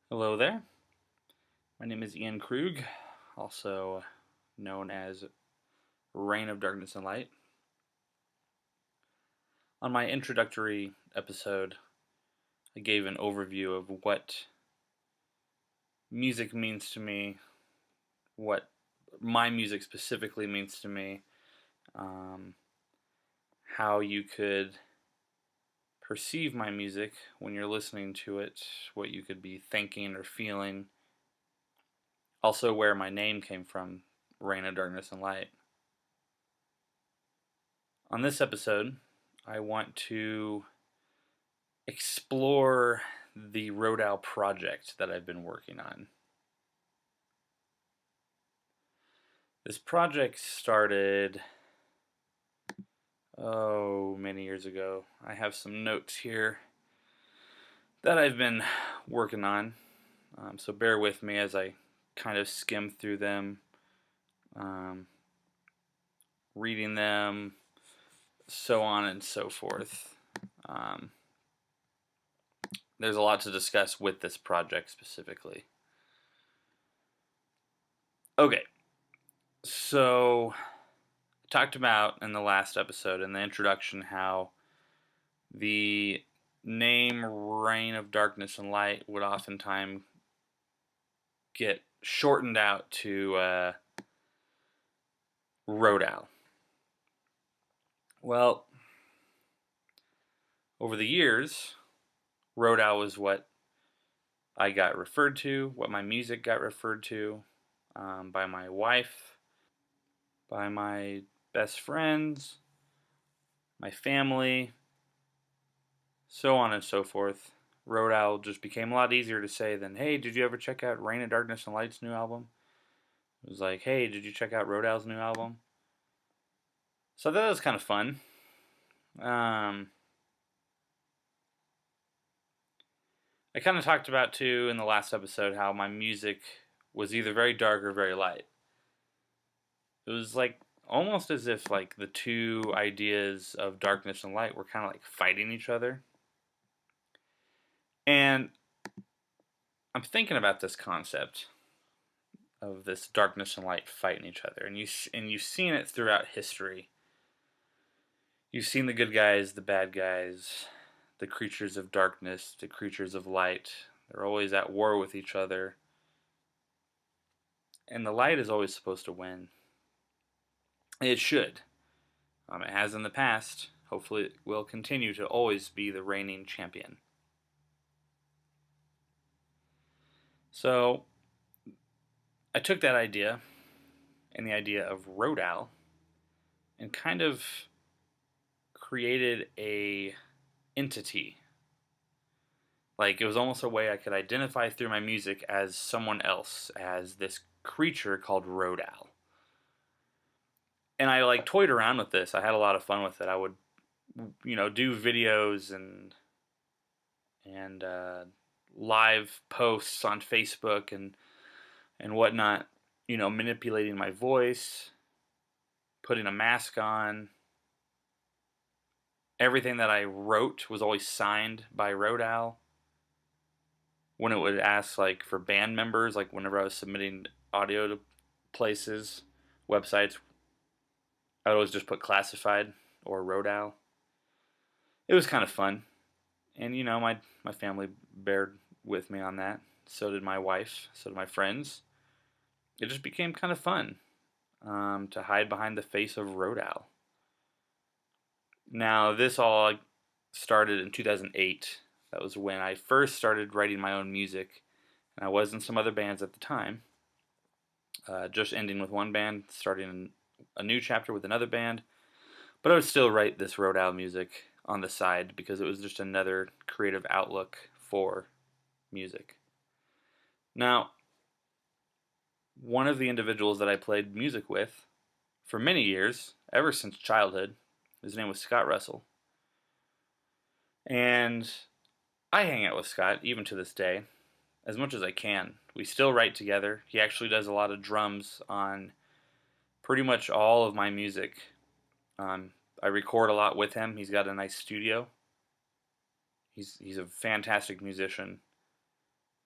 Hello there. My name is Ian Krug, also known as Reign of Darkness and Light. On my introductory episode, I gave an overview of what music means to me, what my music specifically means to me, um, how you could perceive my music when you're listening to it, what you could be thinking or feeling, also where my name came from, Reign of Darkness and Light. On this episode, I want to explore the RODAL project that I've been working on. This project started, many years ago. I have some notes here that I've been working on, so bear with me as I kind of skim through them, reading them, so on and so forth. There's a lot to discuss with this project specifically. Okay, so I talked about in the last episode in the introduction how the name Reign of Darkness and Light would oftentimes get shortened out to RODAL. Well, over the years, RODAL was what I got referred to, what my music got referred to by my wife, by my best friends, my family, so on and so forth. RODAL just became a lot easier to say than, hey, did you ever check out Reign of Darkness and Light's new album? It was like, hey, did you check out RODAL's new album? So that was kind of fun. I kind of talked about, too, in the last episode how my music was either very dark or very light. It was like almost as if like the two ideas of darkness and light were kind of like fighting each other. And I'm thinking about this concept of this darkness and light fighting each other, and you've seen it throughout history. You've seen the good guys, the bad guys, the creatures of darkness, the creatures of light. They're always at war with each other, and the light is always supposed to win. It should. It has in the past. Hopefully, it will continue to always be the reigning champion. So, I took that idea and the idea of RODAL and kind of created a entity. Like, it was almost a way I could identify through my music as someone else, as this creature called RODAL. And I like toyed around with this. I had a lot of fun with it. I would, do videos and live posts on Facebook and whatnot. Manipulating my voice, putting a mask on. Everything that I wrote was always signed by RODAL. When it would ask like for band members, like whenever I was submitting audio to places, websites, I would always just put classified or RODAL. It was kind of fun, and my family bared with me on that. So did my wife. So did my friends. It just became kind of fun to hide behind the face of RODAL. Now this all started in 2008. That was when I first started writing my own music, and I was in some other bands at the time. Just ending with one band, starting a new chapter with another band, but I would still write this RODAL music on the side because it was just another creative outlook for music. Now, one of the individuals that I played music with for many years, ever since childhood, his name was Scott Russell. And I hang out with Scott even to this day, as much as I can. We still write together. He actually does a lot of drums on pretty much all of my music. I record a lot with him. He's got a nice studio. He's a fantastic musician.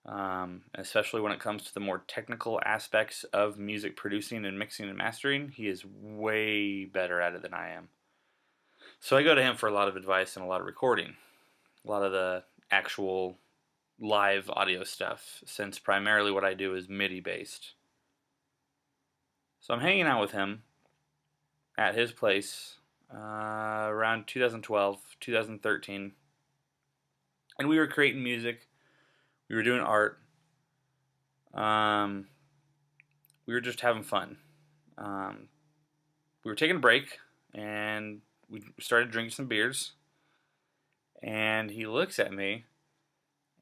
Especially when it comes to the more technical aspects of music producing and mixing and mastering. He is way better at it than I am. So I go to him for a lot of advice and a lot of recording, a lot of the actual live audio stuff, since primarily what I do is MIDI based. So I'm hanging out with him at his place around 2012, 2013, and we were creating music. We were doing art. We were just having fun. We were taking a break, and we started drinking some beers. And he looks at me,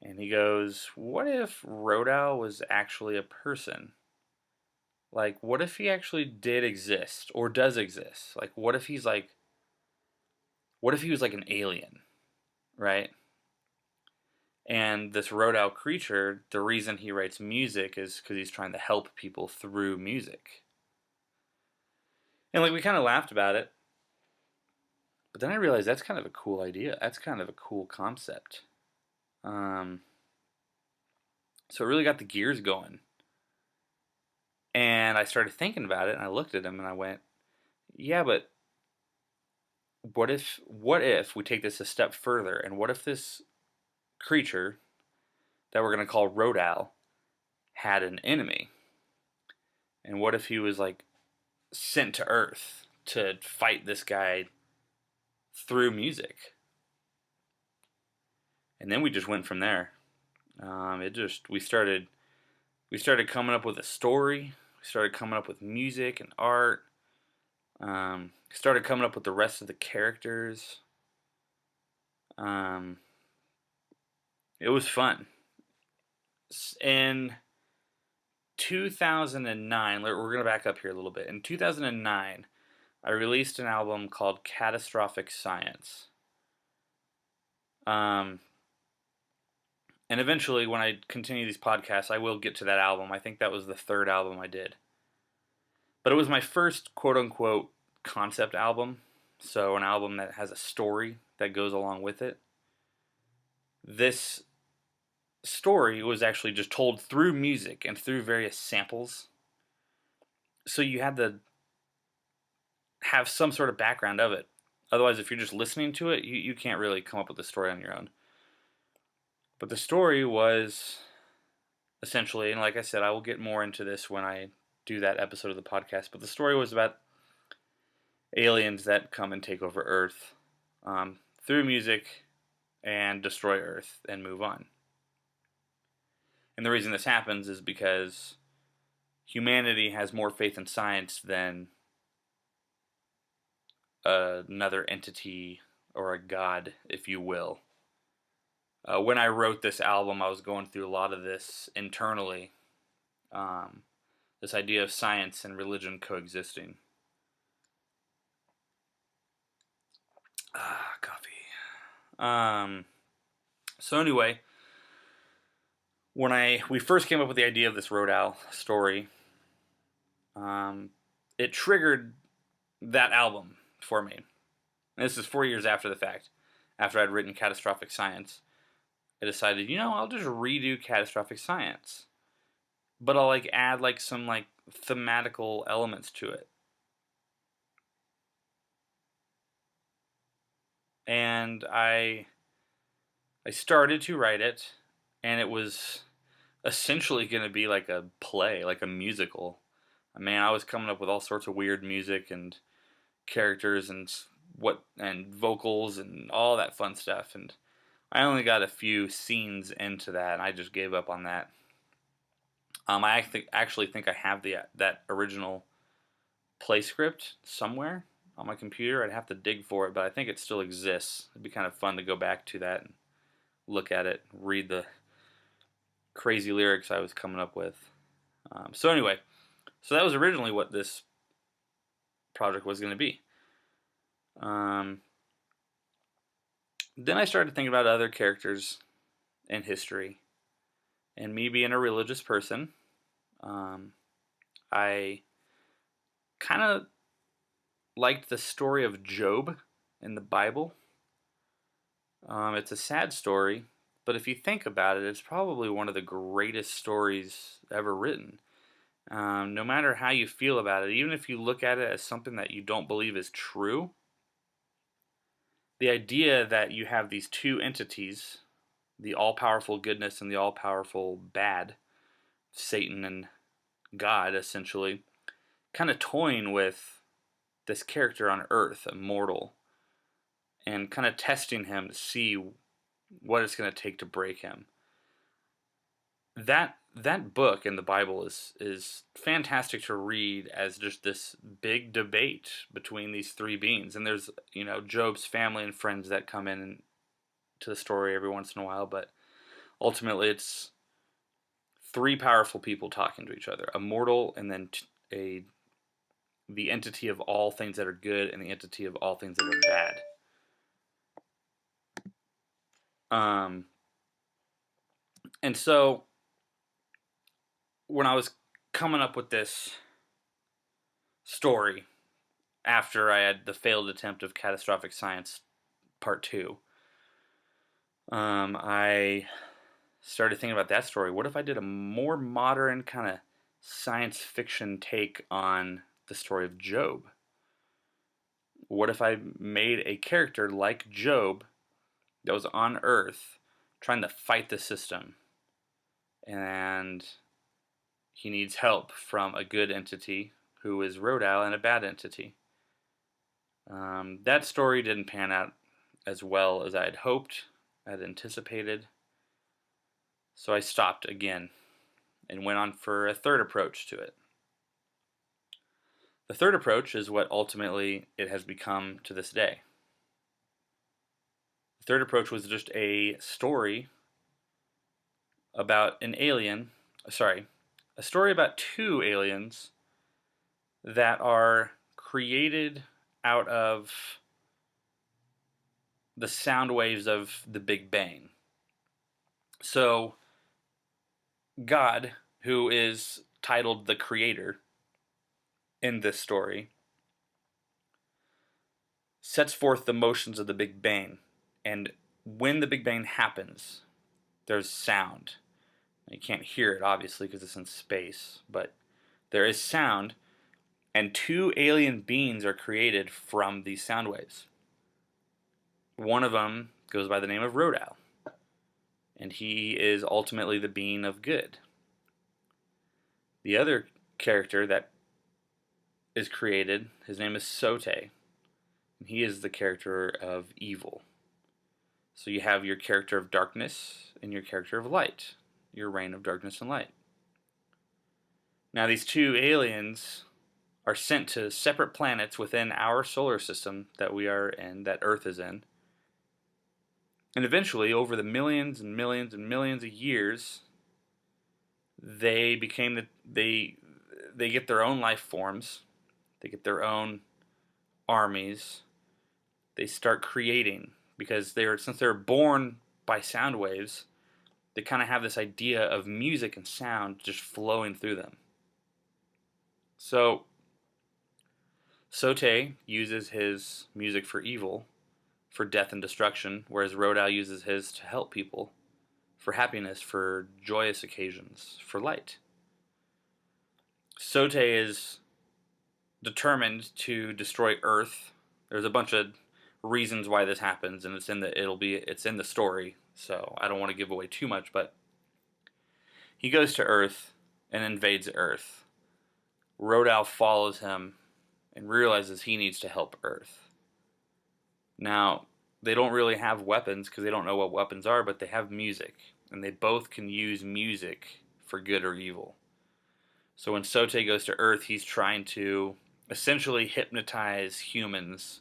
and he goes, "What if RODAL was actually a person? Like, what if he actually did exist, or does exist? Like, what if he was like an alien, right? And this RODAL creature, the reason he writes music is because he's trying to help people through music." And like we kind of laughed about it, but then I realized that's kind of a cool idea. That's kind of a cool concept. Um, so it really got the gears going. And I started thinking about it, and I looked at him and I went, "Yeah, but what if we take this a step further, and what if this creature that we're going to call RODAL had an enemy? And what if he was like sent to Earth to fight this guy through music?" And then we just went from there. We started coming up with a story. We started coming up with music and art. Started coming up with the rest of the characters. Um, it was fun. In 2009, we're going to back up here a little bit. In 2009, I released an album called Catastrophic Science. And eventually, when I continue these podcasts, I will get to that album. I think that was the third album I did. But it was my first quote-unquote concept album. So an album that has a story that goes along with it. This story was actually just told through music and through various samples. So you had to have some sort of background of it. Otherwise, if you're just listening to it, you can't really come up with a story on your own. But the story was essentially, and like I said, I will get more into this when I do that episode of the podcast, but the story was about aliens that come and take over Earth through music and destroy Earth and move on. And the reason this happens is because humanity has more faith in science than another entity or a god, if you will. When I wrote this album, I was going through a lot of this internally. This idea of science and religion coexisting. Coffee. So anyway, when we first came up with the idea of this RODAL story, it triggered that album for me. And this is 4 years after the fact. After I'd written Catastrophic Science, I decided, I'll just redo Catastrophic Science. But I'll add some thematical elements to it. And I started to write it, and it was essentially going to be like a play, like a musical. I was coming up with all sorts of weird music and characters and vocals and all that fun stuff, and I only got a few scenes into that, and I just gave up on that. I actually think I have that original play script somewhere on my computer. I'd have to dig for it, but I think it still exists. It'd be kind of fun to go back to that and look at it, read the crazy lyrics I was coming up with. So that was originally what this project was going to be. Then I started thinking about other characters in history, and me being a religious person, I kind of liked the story of Job in the Bible. It's a sad story, but if you think about it, it's probably one of the greatest stories ever written. No matter how you feel about it, even if you look at it as something that you don't believe is true, the idea that you have these two entities, the all-powerful goodness and the all-powerful bad, Satan and God, essentially, kind of toying with this character on Earth, a mortal, and kind of testing him to see what it's going to take to break him. That book in the Bible is fantastic to read as just this big debate between these three beings. And there's, Job's family and friends that come in to the story every once in a while, but ultimately it's three powerful people talking to each other: a mortal, and then the entity of all things that are good and the entity of all things that are bad. And so when I was coming up with this story after I had the failed attempt of Catastrophic Science Part 2, I started thinking about that story. What if I did a more modern kind of science fiction take on the story of Job? What if I made a character like Job that was on Earth trying to fight the system, and he needs help from a good entity who is RODAL and a bad entity? That story didn't pan out as well as I had hoped, I had anticipated, so I stopped again and went on for a third approach to it. The third approach is what ultimately it has become to this day. The third approach was just a story about a story about two aliens that are created out of the sound waves of the Big Bang. So God, who is titled the Creator in this story, sets forth the motions of the Big Bang. And when the Big Bang happens, there's sound. You can't hear it, obviously, because it's in space, but there is sound, and two alien beings are created from these sound waves. One of them goes by the name of RODAL, and he is ultimately the being of good. The other character that is created, his name is Sote, and he is the character of evil. So you have your character of darkness and your character of light, your reign of darkness and light. Now these two aliens are sent to separate planets within our solar system that we are in, that Earth is in. And eventually, over the millions and millions and millions of years, they get their own life forms. They get their own armies. They start creating, because since they're born by sound waves, they kind of have this idea of music and sound just flowing through them. So Sote uses his music for evil, for death and destruction, whereas RODAL uses his to help people, for happiness, for joyous occasions, for light. Sote is determined to destroy Earth. There's a bunch of reasons why this happens, and it's in the story, so I don't want to give away too much, but he goes to Earth and invades Earth. RODAL follows him and realizes he needs to help Earth. Now, they don't really have weapons because they don't know what weapons are, but they have music, and they both can use music for good or evil. So when Sote goes to Earth, he's trying to essentially hypnotize humans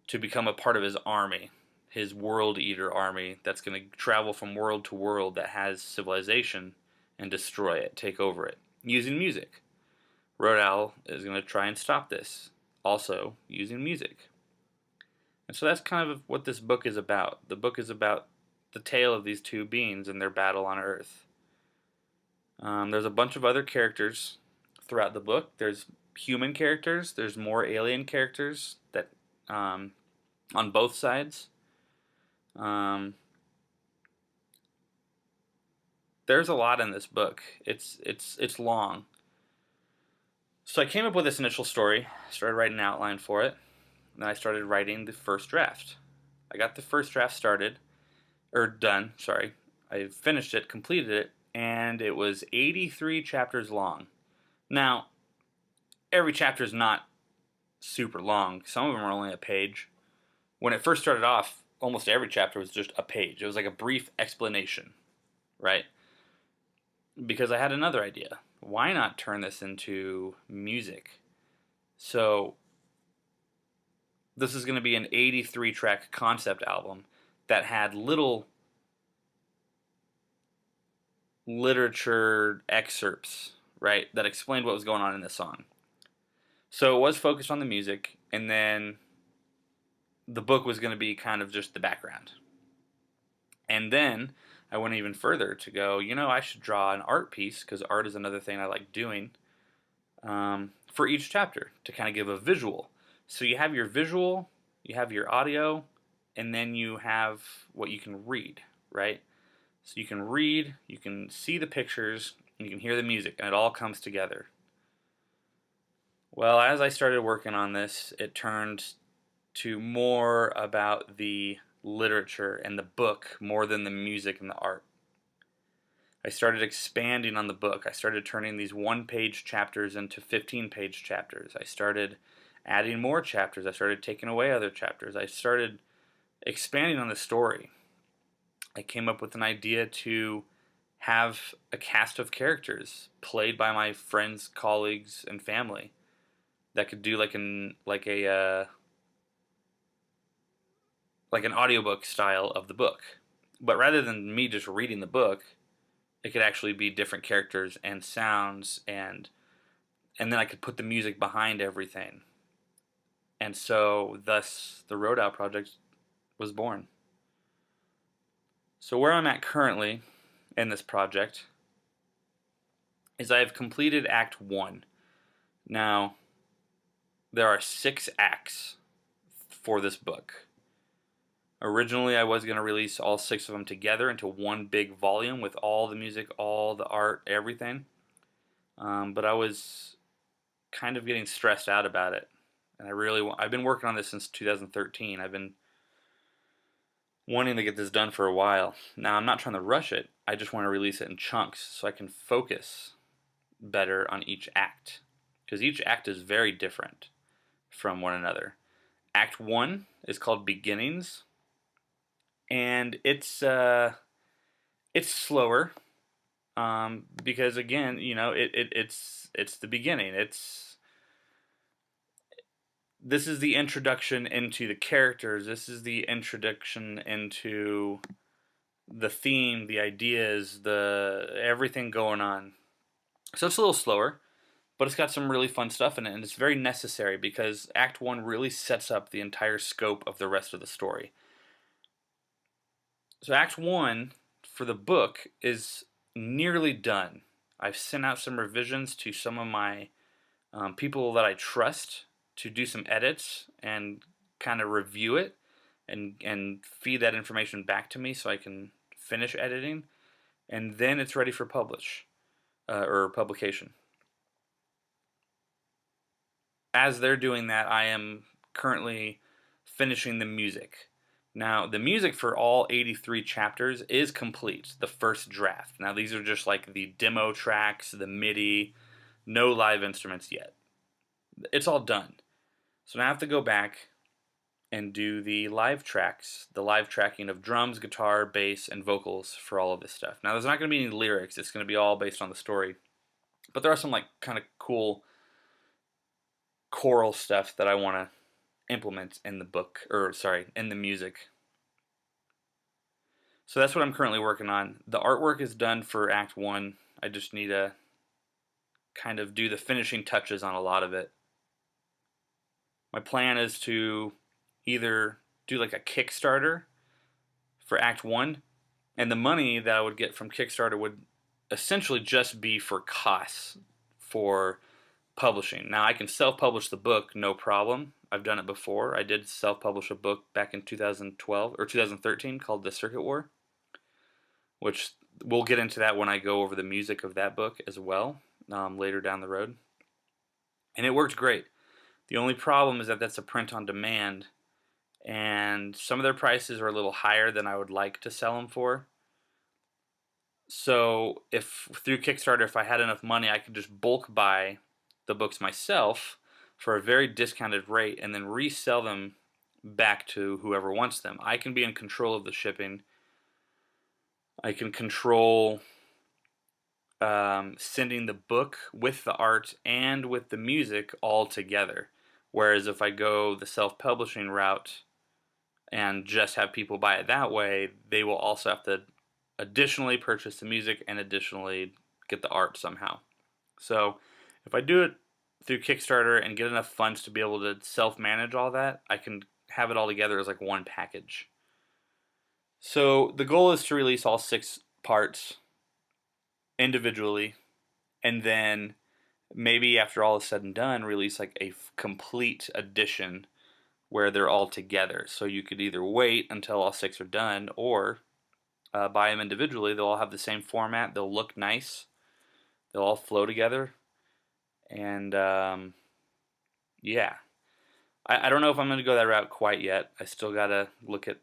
to become a part of his army, his World Eater army that's going to travel from world to world that has civilization and destroy it, take over it, using music. RODAL is going to try and stop this, also using music. And so that's kind of what this book is about. The book is about the tale of these two beings and their battle on Earth. There's a bunch of other characters throughout the book. There's human characters. There's more alien characters that on both sides. there's a lot in this book. It's long. So I came up with this initial story, started writing an outline for it, and then I started writing the first draft. I got the first draft started, or done, sorry. I finished it, completed it, and it was 83 chapters long. Now, every chapter is not super long. Some of them are only a page. When it first started off, almost every chapter was just a page. It was like a brief explanation, right? Because I had another idea. Why not turn this into music? So, this is going to be an 83 track concept album that had little literature excerpts, right, that explained what was going on in this song. So it was focused on the music, and then the book was going to be kind of just the background. And then I went even further to go, I should draw an art piece, because art is another thing I like doing, for each chapter to kind of give a visual. So you have your visual, you have your audio, and then you have what you can read, right? So you can read, you can see the pictures, and you can hear the music, and it all comes together. Well, as I started working on this, it turned to more about the literature and the book more than the music and the art. I started expanding on the book. I started turning these one-page chapters into 15-page chapters. I started adding more chapters. I started taking away other chapters. I started expanding on the story. I came up with an idea to have a cast of characters played by my friends, colleagues, and family that could do like an audiobook style of the book. But rather than me just reading the book, it could actually be different characters and sounds, and then I could put the music behind everything. And so thus the RODAL Project was born. So where I'm at currently in this project is I have completed Act 1. Now, there are 6 acts for this book. Originally, I was going to release all 6 of them together into one big volume with all the music, all the art, everything. But I was kind of getting stressed out about it. And I've been working on this since 2013. I've been wanting to get this done for a while. Now, I'm not trying to rush it. I just want to release it in chunks so I can focus better on each act. Because each act is very different from one another. Act 1 is called Beginnings. And it's slower, because again, it's the beginning. This is the introduction into the characters. This is the introduction into the theme, the ideas, the everything going on. So it's a little slower, but it's got some really fun stuff in it, and it's very necessary because Act 1 really sets up the entire scope of the rest of the story. So Act 1 for the book is nearly done. I've sent out some revisions to some of my people that I trust to do some edits and kind of review it and feed that information back to me so I can finish editing, and then it's ready for publication. As they're doing that, I am currently finishing the music. Now, the music for all 83 chapters is complete, the first draft. Now, these are just like the demo tracks, the MIDI, no live instruments yet. It's all done. So now I have to go back and do the live tracks, the live tracking of drums, guitar, bass, and vocals for all of this stuff. Now, there's not going to be any lyrics. It's going to be all based on the story. But there are some like kind of cool choral stuff that I want to implement in the book, in the music. So that's what I'm currently working on. The artwork is done for Act 1. I just need to kind of do the finishing touches on a lot of it. My plan is to either do like a Kickstarter for Act 1, and the money that I would get from Kickstarter would essentially just be for costs for publishing. Now, I can self-publish the book, no problem. I've done it before. I did self-publish a book back in 2012 or 2013 called The Circuit War, which we'll get into that when I go over the music of that book as well, later down the road. And it worked great. The only problem is that that's a print on demand, and some of their prices are a little higher than I would like to sell them for. So if through Kickstarter, if I had enough money, I could just bulk buy the books myself for a very discounted rate and then resell them back to whoever wants them. I can be in control of the shipping. I can control sending the book with the art and with the music all together. Whereas if I go the self-publishing route and just have people buy it that way, they will also have to additionally purchase the music and additionally get the art somehow. So if I do it through Kickstarter and get enough funds to be able to self-manage all that, I can have it all together as like one package. So the goal is to release all 6 parts individually, and then maybe after all is said and done, release like a complete edition where they're all together. So you could either wait until all 6 are done, or buy them individually. They'll all have the same format. They'll look nice. They'll all flow together. And yeah, I don't know if I'm going to go that route quite yet. I still got to look at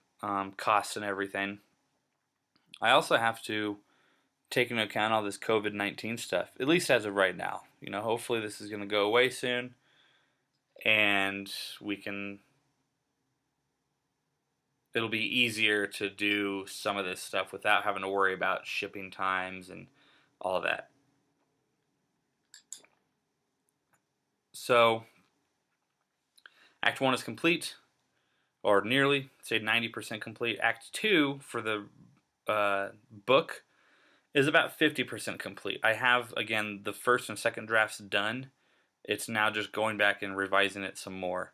costs and everything. I also have to take into account all this COVID-19 stuff, at least as of right now. You know, hopefully this is going to go away soon, and it'll be easier to do some of this stuff without having to worry about shipping times and all of that. So, Act 1 is complete, or nearly, say 90% complete. Act 2 for the book is about 50% complete. I have, again, the first and second drafts done. It's now just going back and revising it some more.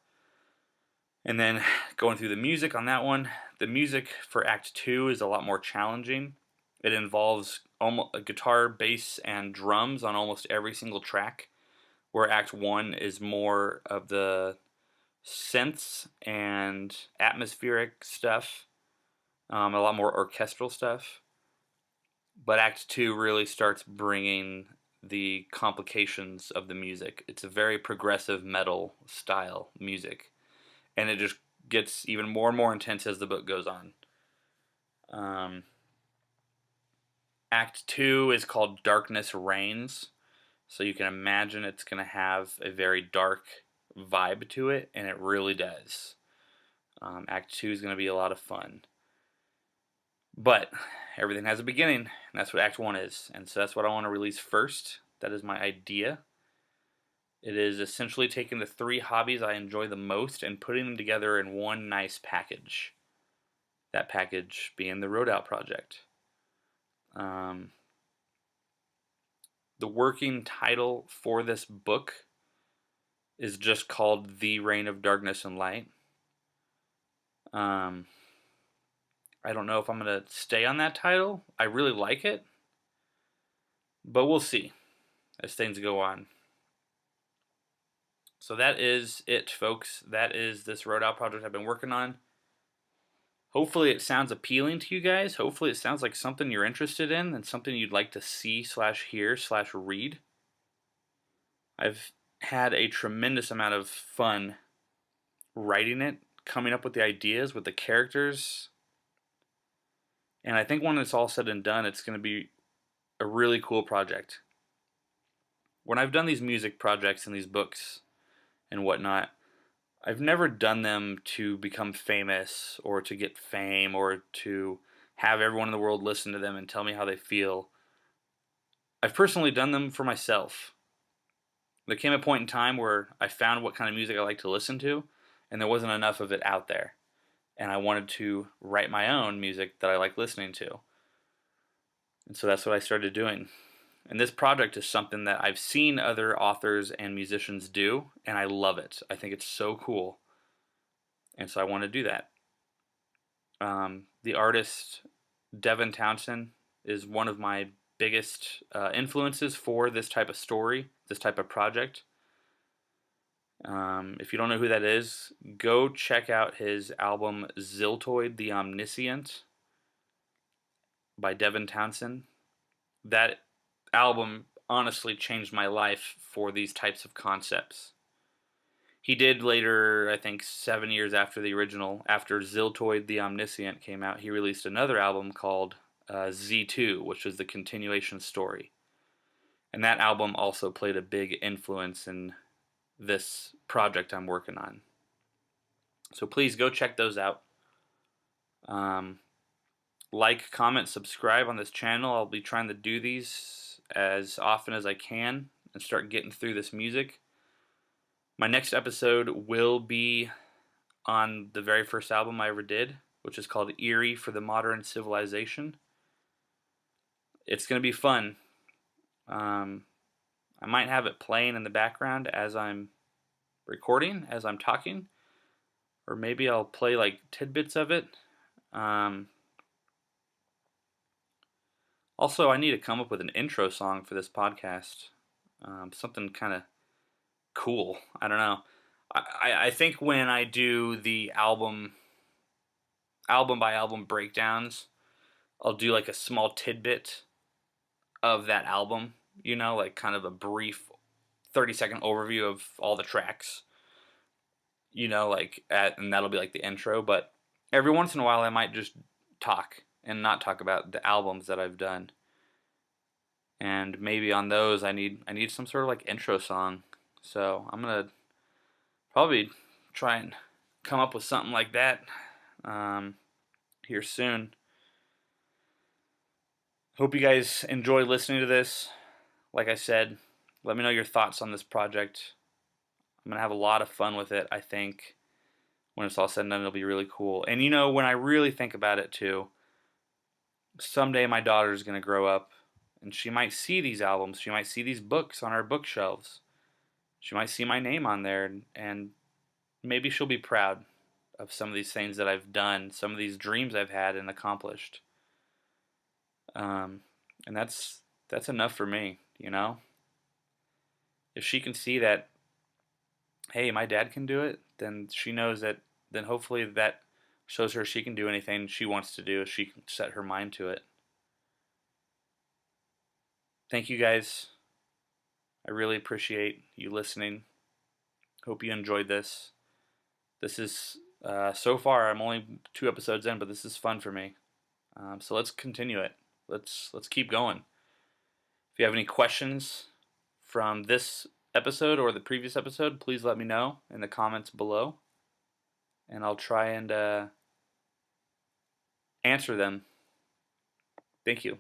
And then going through the music on that one. The music for Act 2 is a lot more challenging. It involves almost a guitar, bass, and drums on almost every single track, where Act 1 is more of the synths and atmospheric stuff, a lot more orchestral stuff. But Act 2 really starts bringing the complications of the music. It's a very progressive metal style music, and it just gets even more and more intense as the book goes on. Act 2 is called Darkness Reigns, so you can imagine it's going to have a very dark vibe to it, and it really does. Act 2 is going to be a lot of fun. But everything has a beginning, and that's what Act 1 is. And so that's what I want to release first. That is my idea. It is essentially taking the 3 hobbies I enjoy the most and putting them together in one nice package. That package being the RODAL Project. The working title for this book is just called The Reign of Darkness and Light. I don't know if I'm going to stay on that title. I really like it, but we'll see as things go on. So that is it, folks. That is this RODAL project I've been working on. Hopefully it sounds appealing to you guys. Hopefully it sounds like something you're interested in and something you'd like to see/hear/read. I've had a tremendous amount of fun writing it, coming up with the ideas, with the characters. And I think when it's all said and done, it's going to be a really cool project. When I've done these music projects and these books and whatnot, I've never done them to become famous or to get fame or to have everyone in the world listen to them and tell me how they feel. I've personally done them for myself. There came a point in time where I found what kind of music I like to listen to, and there wasn't enough of it out there. And I wanted to write my own music that I like listening to. And so that's what I started doing. And this project is something that I've seen other authors and musicians do, and I love it. I think it's so cool. And so I want to do that. The artist, Devin Townsend, is one of my biggest influences for this type of story, this type of project. If you don't know who that is, go check out his album Ziltoid the Omniscient by Devin Townsend. that album honestly changed my life for these types of concepts. He did later, I think 7 years after the original, after Ziltoid the Omniscient came out, he released another album called Z2, which is the continuation story. And that album also played a big influence in this project I'm working on. So please go check those out. Like, comment, subscribe on this channel. I'll be trying to do these as often as I can and start getting through this music. My next episode will be on the very first album I ever did, which is called Eerie for the Modern Civilization. It's going to be fun. I might have it playing in the background as I'm recording, as I'm talking, or maybe I'll play like tidbits of it. Also, I need to come up with an intro song for this podcast. Something kind of cool. I don't know. I think when I do the album by album breakdowns, I'll do like a small tidbit of that album, like kind of a brief 30-second overview of all the tracks, and that'll be like the intro. But every once in a while I might just talk and not talk about the albums that I've done. And maybe on those I need some sort of like intro song. So I'm gonna probably try and come up with something like that here soon. Hope you guys enjoy listening to this. Like I said, let me know your thoughts on this project. I'm going to have a lot of fun with it, I think. When it's all said and done, it'll be really cool. And when I really think about it too, someday my daughter's going to grow up and she might see these albums. She might see these books on our bookshelves. She might see my name on there, and maybe she'll be proud of some of these things that I've done, some of these dreams I've had and accomplished. And that's enough for me, If she can see that, hey, my dad can do it, then she knows that, then hopefully that shows her she can do anything she wants to do if she can set her mind to it. Thank you guys. I really appreciate you listening. Hope you enjoyed this. This is, so far, I'm only 2 episodes in, but this is fun for me. So let's continue it. Let's keep going. If you have any questions from this episode or the previous episode, please let me know in the comments below, and I'll try and answer them. Thank you.